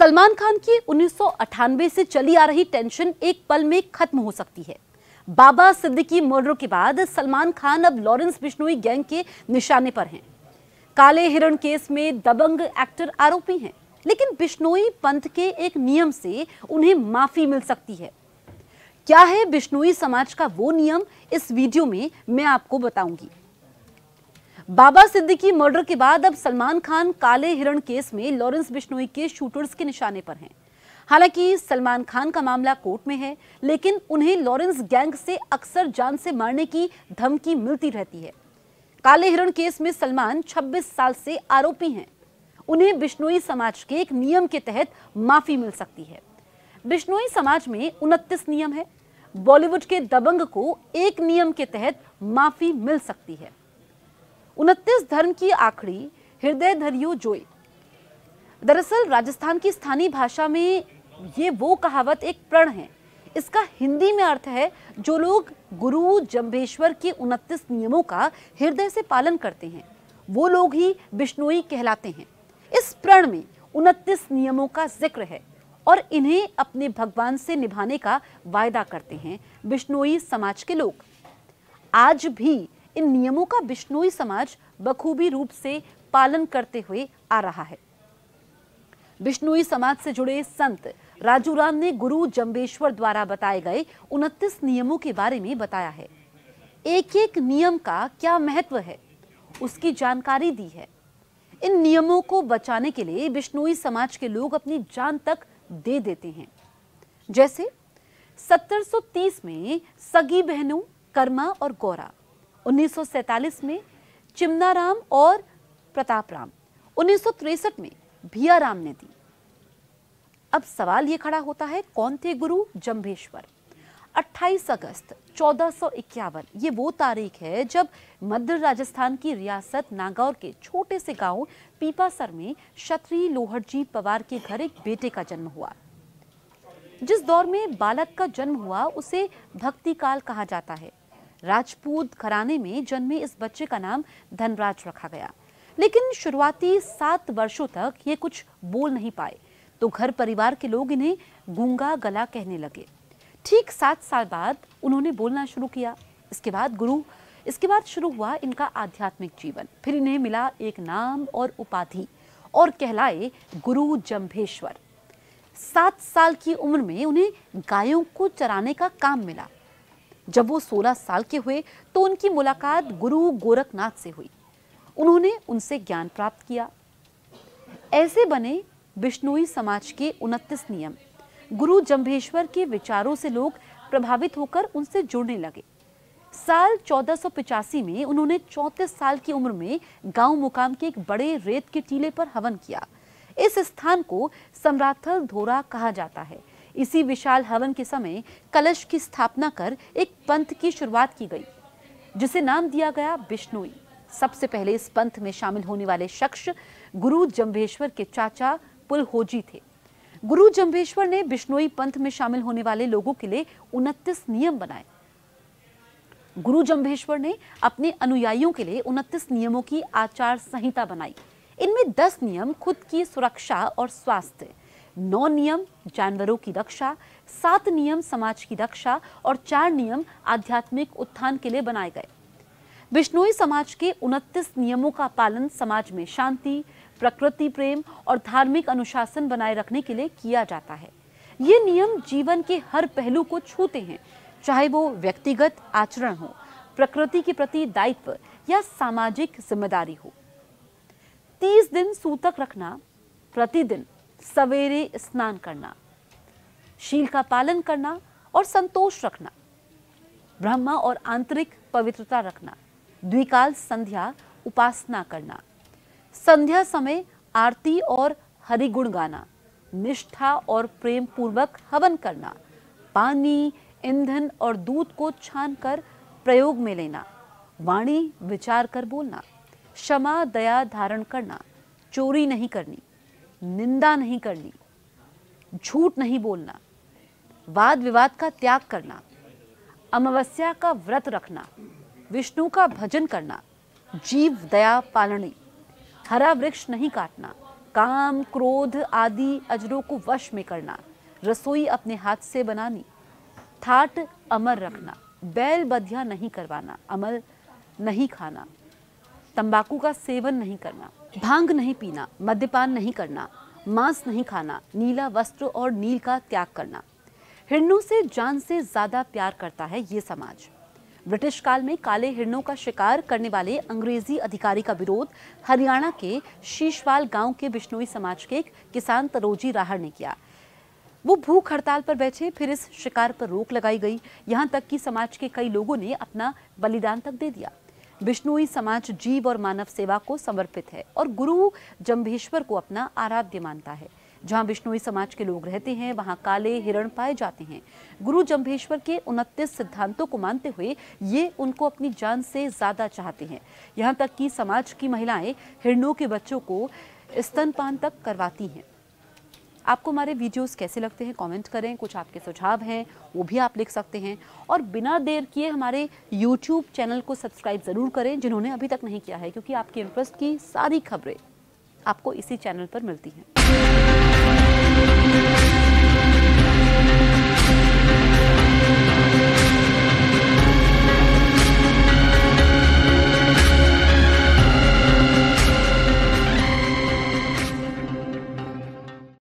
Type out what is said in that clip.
सलमान खान की 1998 से चली आ रही टेंशन एक पल में खत्म हो सकती है। बाबा सिद्दीकी मर्डर के बाद सलमान खान अब लॉरेंस बिश्नोई गैंग के निशाने पर हैं। काले हिरण केस में दबंग एक्टर आरोपी हैं, लेकिन बिश्नोई पंथ के एक नियम से उन्हें माफी मिल सकती है। क्या है बिश्नोई समाज का वो नियम, इस वीडियो में मैं आपको बताऊंगी। बाबा सिद्दीकी मर्डर के बाद अब सलमान खान काले हिरण केस में लॉरेंस बिश्नोई के शूटर्स के निशाने पर हैं। हालांकि सलमान खान का मामला कोर्ट में है, लेकिन उन्हें लॉरेंस गैंग से अक्सर जान से मारने की धमकी मिलती रहती है। काले हिरण केस में सलमान 26 साल से आरोपी हैं। उन्हें बिश्नोई समाज के एक नियम के तहत माफी मिल सकती है। बिश्नोई समाज में 29 नियम है। बॉलीवुड के दबंग को एक नियम के तहत माफी मिल सकती है। 29 धर्म की आखड़ी हृदय धरियो जोई। दरअसल राजस्थान की स्थानीय भाषा में ये वो कहावत एक प्रण है। इसका हिंदी में अर्थ है, जो लोग गुरु जम्भेश्वर के 29 नियमों का हृदय से पालन करते हैं, वो लोग ही बिश्नोई कहलाते हैं। इस प्रण में 29 नियमों का जिक्र है और इन्हें अपने भगवान से निभाने का वायदा करते हैं बिश्नोई समाज के लोग। आज भी इन नियमों का बिश्नोई समाज बखूबी रूप से पालन करते हुए आ रहा है। बिश्नोई समाज से जुड़े संत राजू राम ने गुरु जम्भेश्वर द्वारा बताए गए 29 नियमों के बारे में बताया है। एक एक नियम का क्या महत्व है, उसकी जानकारी दी है। इन नियमों को बचाने के लिए बिश्नोई समाज के लोग अपनी जान तक दे देते हैं। जैसे 1730 में सगी बहनों कर्मा और गौरा, 1947 में चिमनाराम और प्रतापराम, 1963 में भियाराम ने दी। अब सवाल ये खड़ा होता है, कौन थे गुरु जम्भेश्वर? 28 अगस्त 1451 ये वो तारीख है जब मध्य राजस्थान की रियासत नागौर के छोटे से गांव पीपासर में क्षत्रिय लोहड़जी पवार के घर एक बेटे का जन्म हुआ। जिस दौर में बालक का जन्म हुआ उसे भक्ति काल कहा जाता है। राजपूत घराने में जन्मे इस बच्चे का नाम धनराज रखा गया, लेकिन शुरुआती 7 वर्षों तक ये कुछ बोल नहीं पाए, तो घर परिवार के लोग इन्हें गूंगा गला कहने लगे। ठीक 7 साल बाद उन्होंने बोलना शुरू किया। इसके बाद शुरू हुआ इनका आध्यात्मिक जीवन। फिर इन्हें मिला एक नाम और उपाधि और कहलाए गुरु जम्भेश्वर। 7 साल की उम्र में उन्हें गायों को चराने का काम मिला। जब वो 16 साल के हुए तो उनकी मुलाकात गुरु गोरखनाथ से हुई। उन्होंने उनसे ज्ञान प्राप्त किया। ऐसे बने बिश्नोई समाज के 29 नियम। गुरु जम्भेश्वर के विचारों से लोग प्रभावित होकर उनसे जुड़ने लगे। साल 1485 में उन्होंने 34 साल की उम्र में गांव मुकाम के एक बड़े रेत के टीले पर हवन किया। इस स्थान को सम्राथल धोरा कहा जाता है। इसी विशाल हवन के समय कलश की स्थापना कर एक पंथ की शुरुआत की गई, जिसे नाम दिया गया बिश्नोई। सबसे पहले इस पंथ में शामिल होने वाले शख्स गुरु जम्भेश्वर के चाचा पुलहोजी थे। गुरु जम्भेश्वर ने बिश्नोई पंथ में शामिल होने वाले लोगों के लिए 29 नियम बनाए। गुरु जम्भेश्वर ने अपने अनुयायियों के लिए 29 नियमों की आचार संहिता बनाई। इनमें 10 नियम खुद की सुरक्षा और स्वास्थ्य, 9 नियम जानवरों की रक्षा, 7 नियम समाज की रक्षा और 4 नियम आध्यात्मिक उत्थान के लिए बनाए गए। बिश्नोई समाज के 29 नियमों का पालन समाज में शांति, प्रकृति प्रेम और धार्मिक अनुशासन बनाए रखने के लिए किया जाता है। ये नियम जीवन के हर पहलू को छूते हैं, चाहे वो व्यक्तिगत आचरण हो, प्रकृति के प्रति दायित्व या सामाजिक जिम्मेदारी हो। 30 दिन सूतक रखना, प्रतिदिन सवेरे स्नान करना, शील का पालन करना और संतोष रखना, ब्रह्म और आंतरिक पवित्रता रखना, द्विकाल संध्या उपासना करना, संध्या समय आरती और हरिगुण गाना, निष्ठा और प्रेम पूर्वक हवन करना, पानी, ईंधन और दूध को छानकर प्रयोग में लेना, वाणी विचार कर बोलना, क्षमा दया धारण करना, चोरी नहीं करनी, निंदा नहीं करनी, झूठ नहीं बोलना, वाद विवाद का त्याग करना, अमावस्या का व्रत रखना, विष्णु का भजन करना, जीव दया पालनी, हरा वृक्ष नहीं काटना, काम, क्रोध आदि अजरों को वश में करना, रसोई अपने हाथ से बनानी, ठाट अमर रखना, बैल बधिया नहीं करवाना, अमल नहीं खाना, तंबाकू का सेवन नहीं करना, भांग नहीं पीना, मद्यपान नहीं करना, मांस नहीं खाना, नीला वस्त्र और नील का त्याग करना। हिरणों से जान से ज्यादा प्यार करता है ये समाज। ब्रिटिश काल में काले हिरणों का शिकार करने वाले अंग्रेजी अधिकारी का विरोध हरियाणा के शीशवाल गांव के बिश्नोई समाज के एक किसान तरोजी राहड़ ने किया। वो भूख हड़ताल पर बैठे, फिर इस शिकार पर रोक लगाई गई। यहां तक कि समाज के कई लोगों ने अपना बलिदान तक दे दिया। बिश्नोई समाज जीव और मानव सेवा को समर्पित है और गुरु जंभेश्वर को अपना आराध्य मानता है। जहां बिश्नोई समाज के लोग रहते हैं वहां काले हिरण पाए जाते हैं। गुरु जंभेश्वर के 29 सिद्धांतों को मानते हुए ये उनको अपनी जान से ज्यादा चाहते हैं। यहां तक कि समाज की महिलाएं हिरणों के बच्चों को स्तनपान तक करवाती हैं। आपको हमारे वीडियोस कैसे लगते हैं कमेंट करें। कुछ आपके सुझाव हैं वो भी आप लिख सकते हैं और बिना देर किए हमारे YouTube चैनल को सब्सक्राइब ज़रूर करें जिन्होंने अभी तक नहीं किया है, क्योंकि आपके इंटरेस्ट की सारी खबरें आपको इसी चैनल पर मिलती हैं।